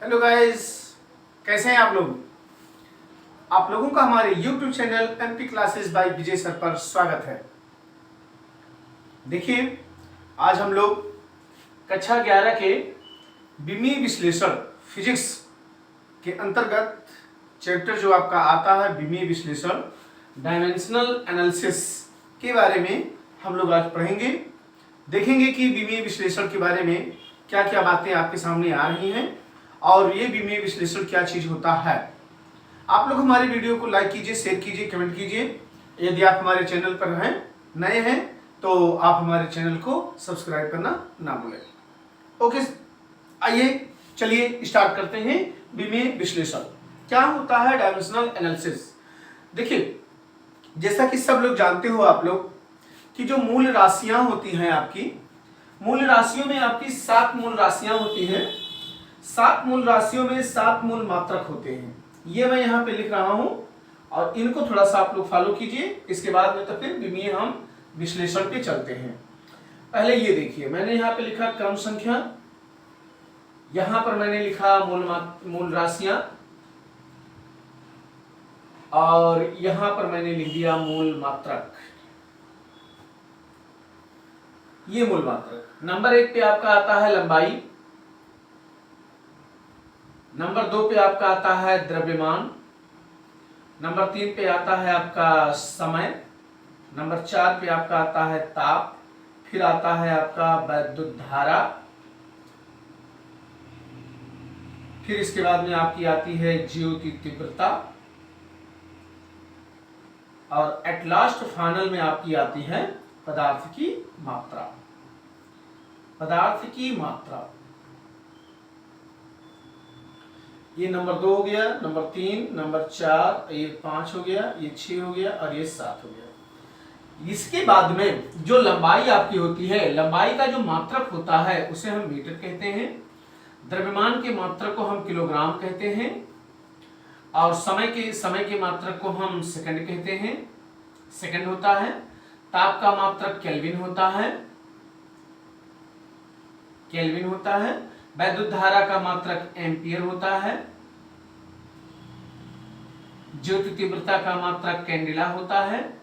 Hello guys, कैसे हैं आप लोग। आप लोगों का हमारे YouTube channel MP classes bye विजय सर पर स्वागत है। देखिए, आज हम लोग कक्षा 11 के विमीय विश्लेषण फिजिक्स के अंतर्गत चैप्टर जो आपका आता है विमीय विश्लेषण डायमेंशनल एनालिसिस के बारे में हम लोग आज पढ़ेंगे। देखेंगे कि विमीय विश्लेषण के बारे में क्या क्या बातें आपके सामने आ रही हैं और ये विमीय विश्लेषण क्या चीज होता है। आप लोग हमारे वीडियो को लाइक कीजिए, शेयर कीजिए, कमेंट कीजिए। यदि आप हमारे चैनल पर हैं, नए हैं, तो आप हमारे चैनल को सब्सक्राइब करना ना भूलें। ओके, आइए चलिए स्टार्ट करते हैं। विमीय विश्लेषण क्या होता है, डायमेंशनल एनालिसिस। देखिए, जैसा कि सब लोग जानते हो आप लोग कि जो मूल राशियां होती हैं आपकी, मूल राशियों में आपकी 7 मूल राशियां होती हैं। 7 मूल राशियों में 7 मूल मात्रक होते हैं। ये मैं यहाँ पे लिख रहा हूं और इनको थोड़ा सा आप लोग फॉलो कीजिए। इसके बाद में तो फिर विमीय हम विश्लेषण पे चलते हैं। पहले ये देखिए, मैंने यहाँ पे लिखा क्रम संख्या, यहां पर मैंने लिखा मूल राशियां और यहां पर मैंने लिख दिया मूल मात्रक। ये मूल मात्रक। नंबर 1 पे आपका आता है लंबाई, नंबर 2 पे आपका आता है द्रव्यमान, नंबर 3 पे आता है आपका समय, नंबर 4 पे आपका आता है ताप, फिर आता है आपका वैद्युत धारा, फिर इसके बाद में आपकी आती है ज्योति तीव्रता और एट लास्ट फाइनल में आपकी आती है पदार्थ की मात्रा। पदार्थ की मात्रा ये नंबर 2 हो गया, नंबर 3, नंबर 4, ये 5 हो गया, ये 6 हो गया और ये 7 हो गया। इसके बाद में जो लंबाई आपकी होती है, लंबाई का जो मात्रक होता है उसे हम मीटर कहते हैं, द्रव्यमान के मात्रक को हम किलोग्राम कहते हैं और समय के मात्रक को हम सेकंड कहते हैं, सेकंड होता है। ताप का मात्रक केल्विन होता है, केल्विन होता है। वैद्युत धारा का मात्रक एम्पियर होता है। ज्योति तीव्रता का मात्रक कैंडेला होता है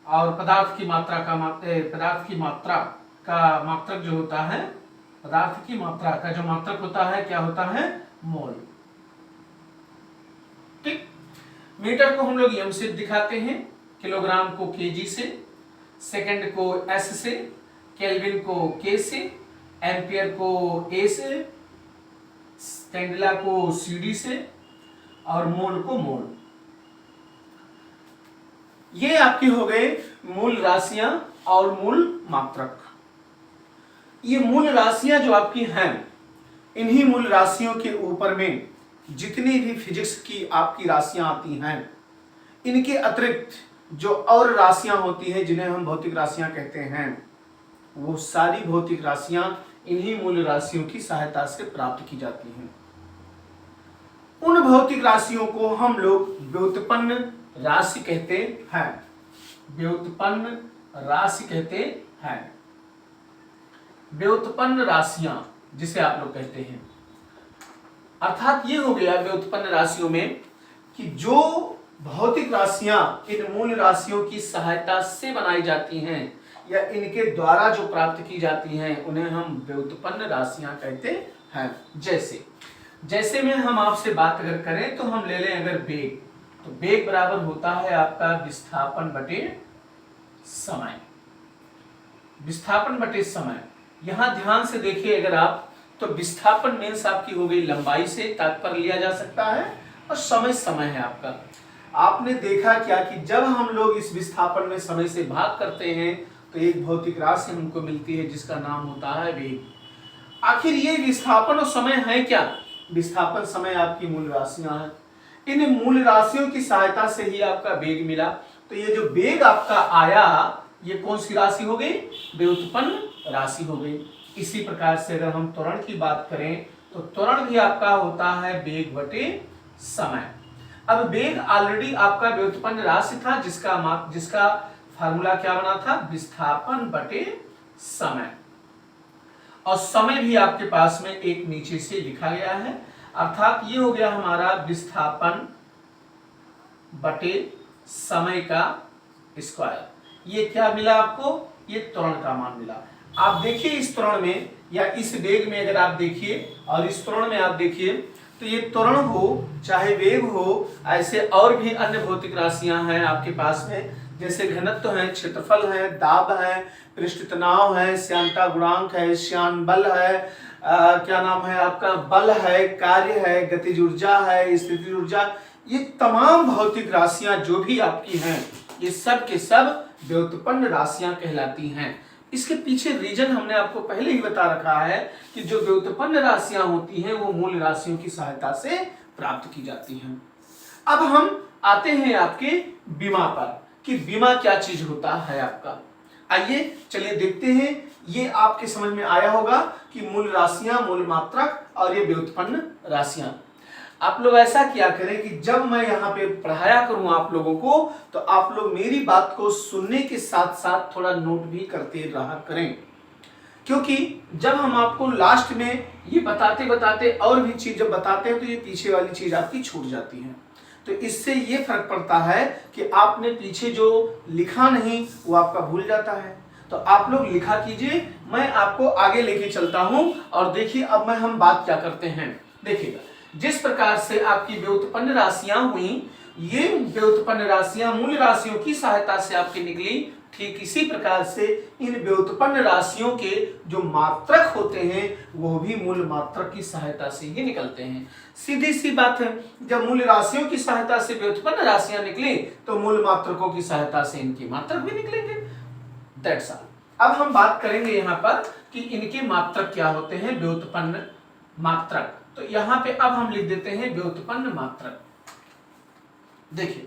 और पदार्थ की मात्रा का मात्रक जो होता है, पदार्थ की मात्रा का जो मात्रक होता है क्या होता है, मोल। ठीक, मीटर को हम लोग एम से दिखाते हैं, किलोग्राम को केजी से, सेकंड को एस से, केल्विन को के से, एम्पियर को ए से, कैंडेला को सीडी से और मोल को मोल। ये आपके हो गए मूल राशियां और मूल मात्रक। ये मूल राशियां जो आपकी हैं, इन्हीं मूल राशियों के ऊपर में जितनी भी फिजिक्स की आपकी राशियां आती हैं, इनके अतिरिक्त जो और राशियां होती हैं जिन्हें हम भौतिक राशियां कहते हैं, वो सारी भौतिक राशियां इन्हीं मूल राशियों की सहायता से प्राप्त की जाती हैं। उन भौतिक राशियों को हम लोग व्युत्पन्न राशि कहते हैं। व्युत्पन्न राशि कहते हैं। व्युत्पन्न राशियां जिसे आप लोग कहते हैं, अर्थात ये हो गया व्युत्पन्न राशियों में कि जो भौतिक राशियां इन मूल राशियों की सहायता से बनाई जाती हैं या इनके द्वारा जो प्राप्त की जाती हैं, उन्हें हम व्युत्पन्न राशियां कहते हैं। जैसे में हम आपसे बात अगर करें तो हम ले लें अगर वेग, तो वेग बराबर होता है आपका विस्थापन बटे समय। विस्थापन बटे समय, यहां ध्यान से देखिए अगर आप, तो विस्थापन मीन्स आपकी हो गई लंबाई से तात्पर्य लिया जा सकता है और समय है आपका। आपने देखा क्या कि जब हम लोग इस विस्थापन में समय से भाग करते हैं तो एक भौतिक राशि हमको मिलती है जिसका नाम होता है वेग। आखिर ये विस्थापन और समय है क्या? विस्थापन समय आपकी मूल राशियां हैं। इन मूल राशियों की सहायता से ही आपका वेग मिला। तो ये जो वेग आपका आया, ये कौन सी राशि हो गई? व्युत्पन्न राशि हो गई। इसी प्रकार से अगर हम त्वरण की बात करें तो त्वरण भी आपका होता है वेग बटे समय। अब वेग ऑलरेडी आपका व्युत्पन्न राशि था जिसका फार्मूला क्या बना था? विस्थापन बटे समय। और समय भी आपके पास में एक नीचे से लिखा गया है। अर्थात ये हो गया हमारा विस्थापन बटे समय का स्क्वायर। ये क्या मिला आपको? ये त्वरण का मान मिला। आप देखिए इस त्वरण में या इस वेग में अगर आप देखिए और इस त्वरण में आप देखिए तो ये त्वरण हो चाहे वेग हो, ऐसे और भी अन्य भौतिक राशियां हैं आपके पास में, जैसे घनत्व है, क्षेत्रफल है, दाब है, पृष्ठ तनाव है, श्यानता गुणांक है, श्यान बल है, क्या नाम है आपका, बल है, कार्य है, गतिज ऊर्जा है, स्थितिज ऊर्जा। ये तमाम भौतिक राशियां जो भी आपकी हैं ये सब के सब व्युत्पन्न राशियां कहलाती हैं। इसके पीछे रीजन हमने आपको पहले ही बता रखा है कि जो व्युत्पन्न राशियां होती हैं वो मूल राशियों की सहायता से प्राप्त की जाती हैं। अब हम आते हैं आपके बीमा पर कि बीमा क्या चीज होता है आपका। आइए चलिए देखते हैं। ये आपके समझ में आया होगा कि मूल राशियां, मूल मात्रक और ये व्युत्पन्न राशियां। आप लोग ऐसा किया करें कि जब मैं यहाँ पे पढ़ाया करूं आप लोगों को तो आप लोग मेरी बात को सुनने के साथ साथ थोड़ा नोट भी करते रहा करें, क्योंकि जब हम आपको लास्ट में ये बताते बताते और भी चीज जब बताते हैं तो ये पीछे वाली चीज आपकी छूट जाती है। तो इससे ये फर्क पड़ता है कि आपने पीछे जो लिखा नहीं वो आपका भूल जाता है। तो आप लोग लिखा कीजिए, मैं आपको आगे लेके चलता हूं। और देखिए अब हम बात क्या करते हैं। देखिएगा जिस प्रकार से आपकी व्युत्पन्न राशियां हुई, ये व्युत्पन्न राशियां मूल राशियों की सहायता से आपकी निकली, ठीक इसी प्रकार से इन व्युत्पन्न राशियों के जो मात्रक होते हैं वो भी मूल मात्रक की सहायता से ही निकलते हैं। सीधी सी बात है, जब मूल राशियों की सहायता से व्युत्पन्न राशियां निकली तो मूल मात्रकों की सहायता से इनके मात्रक भी निकलेंगे। That's all. अब हम बात करेंगे यहाँ पर कि इनके मात्रक क्या होते हैं, व्युत्पन्न मात्रक। तो यहाँ पे अब हम लिख देते हैं व्युत्पन्न मात्रक। देखिए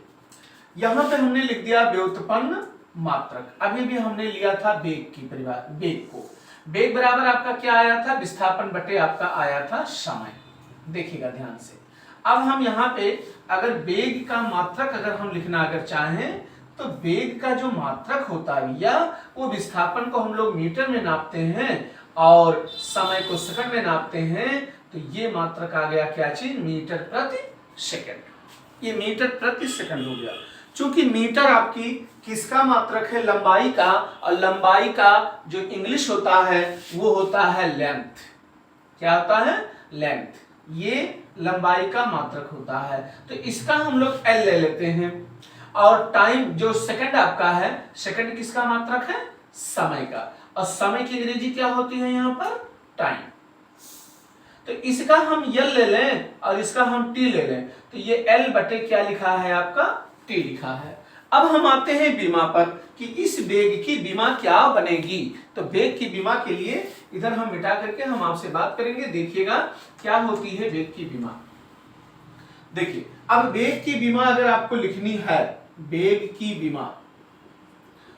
यहाँ पे हमने लिख दिया व्युत्पन्न मात्रक। अभी भी हमने लिया था वेग की परिभाषा, वेग को। वेग बराबर आपका क्या आया था, विस्थापन बटे आपका आया था समय। देखिएगा ध्यान से। अब हम यहाँ पे अगर वेग का मात्रक अगर हम लिखना अगर चाहें तो वेग का जो मात्रक होता है या वो विस्थापन को हम लोग मीटर में नापते हैं और समय को सेकंड में नापते हैं, तो ये मात्रक आ गया क्या चीज, मीटर प्रति सेकंड। ये मीटर प्रति सेकंड हो गया। चूंकि मीटर आपकी किसका मात्रक है, लंबाई का, और लंबाई का जो इंग्लिश होता है वो होता है लेंथ। क्या होता है, लेंथ। ये लंबाई का मात्रक होता है। तो इसका हम लोग एल ले लेते हैं। और टाइम जो सेकंड आपका है, सेकंड किसका मात्रक है, समय का। और समय की अंग्रेजी क्या होती है यहाँ पर, टाइम। तो इसका हम यल ले लें और इसका हम टी ले लें, तो ये एल बटे क्या लिखा है आपका, टी लिखा है। अब हम आते हैं बीमा पर कि इस वेग की बीमा क्या बनेगी। तो वेग की बीमा के लिए इधर हम मिटा करके हम आपसे बात करेंगे। देखिएगा क्या होती है वेग की बीमा। देखिए अब वेग की बीमा अगर आपको लिखनी है, वेग की बीमा,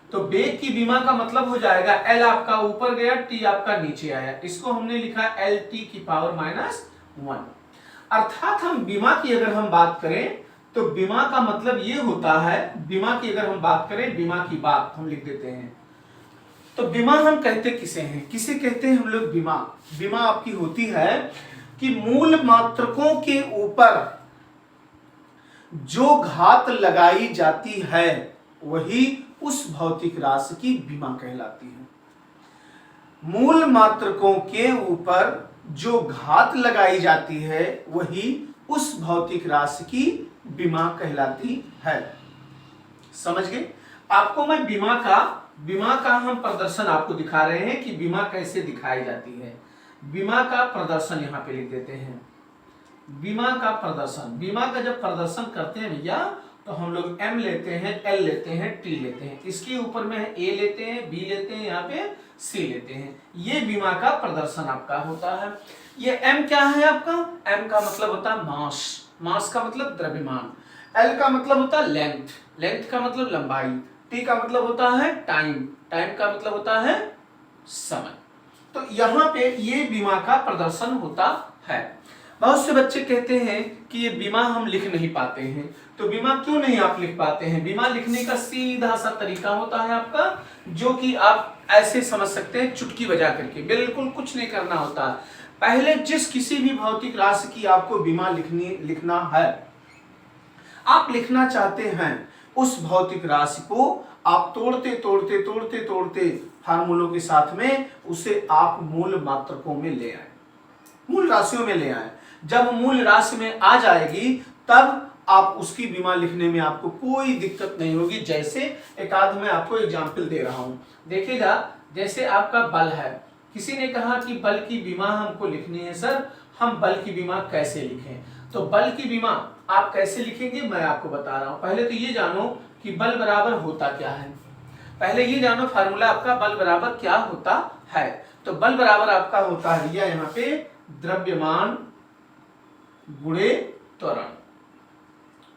तो वेग की बीमा का मतलब हो जाएगा एल आपका ऊपर गया, टी आपका नीचे आया। इसको हमने लिखा एल टी की पावर -1। अर्थात हम बीमा की अगर हम बात करें तो बीमा का मतलब ये होता है, बीमा की अगर हम बात करें, बीमा की बात हम लिख देते हैं। तो बीमा हम कहते किसे हैं, किसे कहते हैं हम लोग बीमा। बीमा आपकी होती है कि मूल मात्रकों के ऊपर जो घात लगाई जाती है वही उस भौतिक राशि की बीमा कहलाती है। मूल मात्रकों के ऊपर जो घात लगाई जाती है वही उस भौतिक राशि की बीमा कहलाती है। समझ गए। आपको मैं बीमा का हम प्रदर्शन आपको दिखा रहे हैं कि बीमा कैसे दिखाई जाती है। बीमा का प्रदर्शन यहाँ पे लिख देते हैं। बीमा का प्रदर्शन, बीमा का जब प्रदर्शन करते हैं भैया तो हम लोग एम लेते हैं, एल लेते हैं, टी लेते हैं। इसके ऊपर में ए लेते हैं, बी लेते हैं, यहाँ पे सी लेते हैं। ये बीमा का प्रदर्शन आपका होता है। ये एम क्या है आपका, एम का मतलब होता है मास, मास का मतलब द्रव्यमान। एल का मतलब होता है लेंथ, लेंथ का मतलब लंबाई। टी का मतलब होता है टाइम, टाइम का मतलब होता है समय। तो यहाँ पे ये बीमा का प्रदर्शन होता है। बहुत से बच्चे कहते हैं कि ये बीमा हम लिख नहीं पाते हैं। तो बीमा क्यों नहीं आप लिख पाते हैं? बीमा लिखने का सीधा सा तरीका होता है आपका, जो कि आप ऐसे समझ सकते हैं चुटकी बजा करके, बिल्कुल कुछ नहीं करना होता। पहले जिस किसी भी भौतिक राशि की आपको बीमा लिखना है, आप लिखना चाहते हैं, उस भौतिक राशि को आप तोड़ते तोड़ते तोड़ते तोड़ते फार्मूलों के साथ में उसे आप मूल मात्रकों में ले आए, मूल राशियों में ले आए। जब मूल राशि में आ जाएगी तब आप उसकी बीमा लिखने में आपको कोई दिक्कत नहीं होगी। जैसे एक आध मैं आपको एग्जाम्पल दे रहा हूं, देखिएगा। जैसे आपका बल है, किसी ने कहा कि बल की बीमा हमको लिखनी है सर, हम बल की बीमा कैसे लिखें? तो बल की बीमा आप कैसे लिखेंगे मैं आपको बता रहा हूं। पहले तो ये जानो कि बल बराबर होता क्या है। पहले ये जानो फार्मूला आपका बल बराबर क्या होता है। तो बल बराबर आपका होता है यह यहाँ पे द्रव्यमान गुणे त्वरण।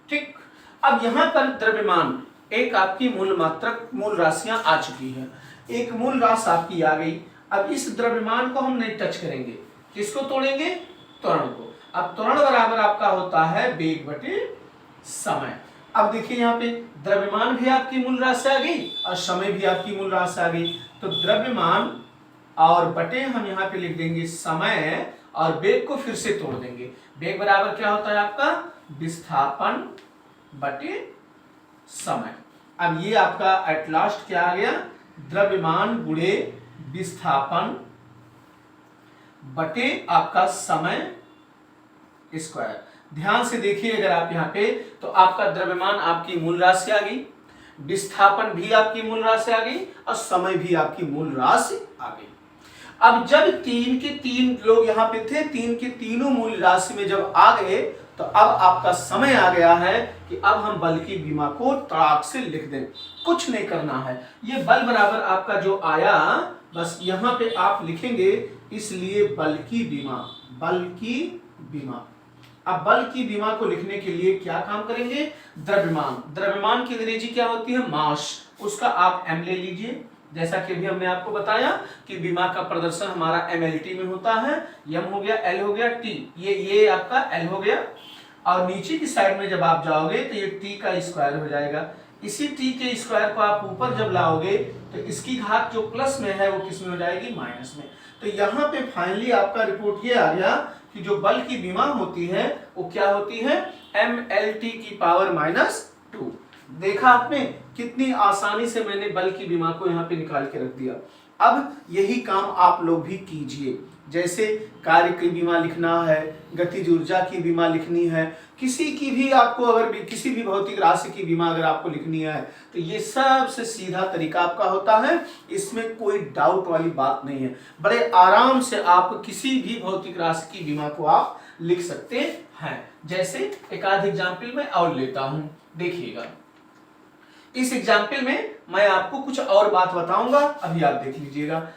ठीक, अब यहां पर द्रव्यमान एक आपकी मूल मात्रक, मूल राशियां आ चुकी है, एक मूल राशि आपकी आ गई। अब इस द्रव्यमान को हम नहीं टच करेंगे, किसको तोड़ेंगे? त्वरण को। अब त्वरण बराबर आपका होता है वेग बटे समय। अब देखिए यहाँ पे द्रव्यमान भी आपकी मूल राशि आ गई और समय भी आपकी मूल राशि आ गई। तो द्रव्यमान और बटे हम यहाँ पे लिख देंगे समय, और वेग को फिर से तोड़ देंगे। वेग बराबर क्या होता है आपका? विस्थापन बटे समय। अब ये आपका एट लास्ट क्या आ गया? द्रव्यमान गुणे विस्थापन बटे आपका समय स्क्वायर। ध्यान से देखिए अगर आप यहाँ पे, तो आपका द्रव्यमान आपकी मूल राशि आ गई, विस्थापन भी आपकी मूल राशि आ गई और समय भी आपकी मूल राशि आ गई। अब जब 3 के 3 लोग यहाँ पे थे, 3 के तीनों मूल राशि में जब आ गए, तो अब आपका समय आ गया है कि अब हम बल की बीमा को तड़ाक से लिख दें। कुछ नहीं करना है, ये बल बराबर आपका जो आया, बस यहाँ पे आप लिखेंगे, इसलिए बल की बीमा, बल की बीमा। अब बल की बीमा को लिखने के लिए क्या काम करेंगे? द्रव्यमान, द्रव्यमान की अंग्रेजी क्या होती है? मास। उसका आप एम ले लीजिए, जैसा कि अभी हमने आपको बताया कि बीमा का प्रदर्शन हमारा एमएलटी में होता है। एम हो गया, एल हो गया, टी, ये आपका एल हो गया। और नीचे की साइड में जब आप जाओगे तो ये टी का स्क्वायर हो जाएगा। इसी टी के स्क्वायर को आप ऊपर जब लाओगे तो इसकी घात जो प्लस में है वो किस में हो जाएगी? माइनस में। तो यहाँ पे फाइनली आपका रिपोर्ट ये आ गया कि जो बल की बीमा होती है वो क्या होती है? MLT की पावर -2। देखा आपने कितनी आसानी से मैंने बल की बीमा को यहाँ पे निकाल के रख दिया। अब यही काम आप लोग भी कीजिए। जैसे कार्य की बीमा लिखना है, गतिज ऊर्जा की बीमा लिखनी है, किसी की भी आपको अगर किसी भी भौतिक राशि की बीमा अगर आपको लिखनी है, तो ये सबसे सीधा तरीका आपका होता है, इसमें कोई डाउट वाली बात नहीं है। बड़े आराम से आप किसी भी भौतिक राशि की बीमा को आप लिख सकते हैं। जैसे एक आध एग्जाम्पल मैं और लेता हूं, देखिएगा। इस एग्जाम्पल में मैं आपको कुछ और बात बताऊंगा, अभी आप देख लीजिएगा।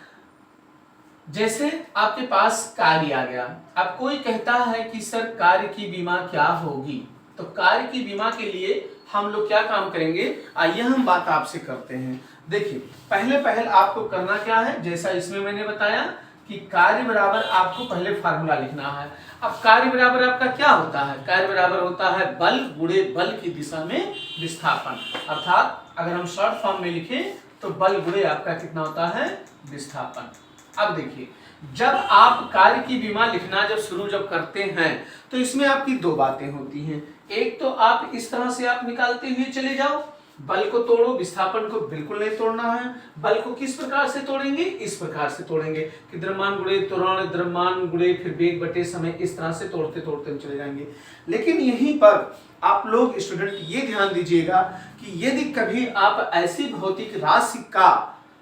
जैसे आपके पास कार्य आ गया, अब कोई कहता है कि सर कार्य की बीमा क्या होगी, तो कार्य की बीमा के लिए हम लोग क्या काम करेंगे, आइए हम बात आपसे करते हैं। देखिए पहले आपको करना क्या है, जैसा इसमें मैंने बताया कि कार्य बराबर आपको पहले फार्मूला लिखना है। अब कार्य बराबर आपका क्या होता है? कार्य बराबर होता है बल गुणे बल की दिशा में विस्थापन। अर्थात अगर हम शॉर्ट फॉर्म में लिखें तो बल गुणे आपका कितना होता है? विस्थापन। अब देखिए जब आप कार्य की बीमा लिखना जब करते हैं तो इसमें आपकी दो बातें होती हैं। एक तो आप इस तरह से आप निकालते हुए चले जाओ, बल को तोड़ो, विस्थापन को बिल्कुल नहीं तोड़ना है। बल को किस प्रकार से तोड़ेंगे? इस प्रकार से तोड़ेंगे कि द्रव्यमान गुणे त्वरण, द्रव्यमान गुणे फिर वेग बटे समय, इस तरह से तोड़ते तोड़ते चले जाएंगे। लेकिन यहीं पर आप लोग स्टूडेंट ये ध्यान दीजिएगा कि यदि कभी आप ऐसी भौतिक राशि का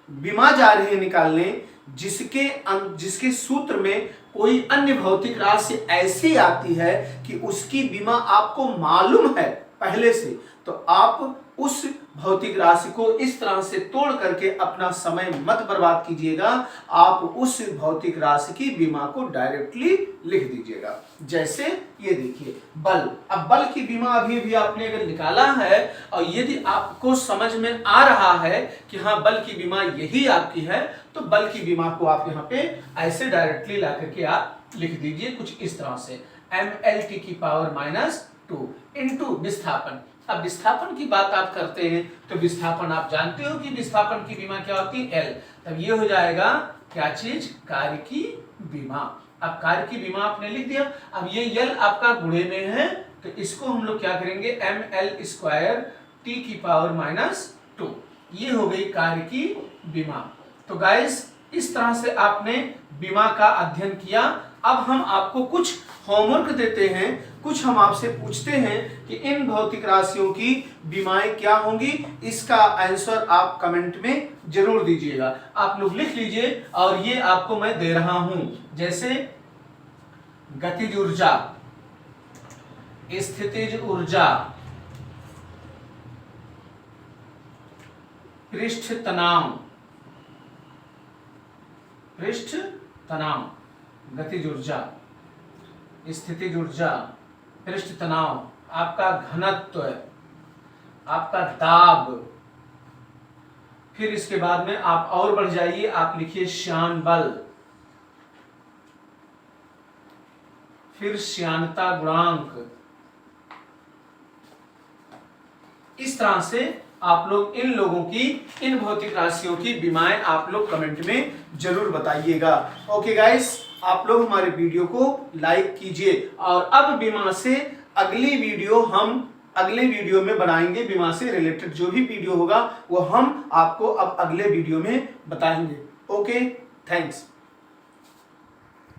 बीमा जा रहे हैं निकालने जिसके सूत्र में कोई अन्य भौतिक राशि ऐसी आती है कि उसकी बीमा आपको मालूम है पहले से, तो आप उस भौतिक राशि को इस तरह से तोड़ करके अपना समय मत बर्बाद कीजिएगा। आप उस भौतिक राशि की बीमा को डायरेक्टली लिख दीजिएगा। जैसे ये देखिए बल, अब बल की बीमा अभी भी आपने अगर निकाला है और यदि आपको समझ में आ रहा है कि हाँ बल की बीमा यही आपकी है, तो बल की बीमा को आप यहाँ पे ऐसे डायरेक्टली ला करके आप लिख दीजिए कुछ इस तरह से। ml की पावर -2 इनटू विस्थापन। अब विस्थापन की बात आप करते हैं तो विस्थापन आप जानते हो कि विस्थापन की विमा क्या होती है, L। तब ये हो जाएगा क्या चीज, कार्य की विमा। अब कार्य की विमा आपने लिख दिया। अब ये L आपका गुणे में है तो इसको हम लोग क्या करेंगे, ml² t की पावर -2, ये हो गई कार्य की विमा। तो गाइस इस तरह से आपने विमा का अध्ययन किया। अब हम आपको कुछ होमवर्क देते हैं, कुछ हम आपसे पूछते हैं कि इन भौतिक राशियों की विमाएं क्या होंगी। इसका आंसर आप कमेंट में जरूर दीजिएगा। आप लोग लिख लीजिए और ये आपको मैं दे रहा हूं, जैसे गतिज ऊर्जा, स्थितिज ऊर्जा, पृष्ठ तनाव, गतिज ऊर्जा, स्थितिज ऊर्जा, पृष्ठ तनाव, आपका घनत्व, आपका दाब। फिर इसके बाद में आप और बढ़ जाइए, आप लिखिए श्यान बल, फिर श्यानता गुणांक। इस तरह से आप लोग इन लोगों की, इन भौतिक राशियों की विमाएं आप लोग कमेंट में जरूर बताइएगा। ओके गाइस, आप लोग हमारे वीडियो को लाइक कीजिए और अब विमा से अगली वीडियो हम अगले वीडियो में बनाएंगे। विमा से रिलेटेड जो भी वीडियो होगा वो हम आपको अब अगले वीडियो में बताएंगे। Okay, thanks.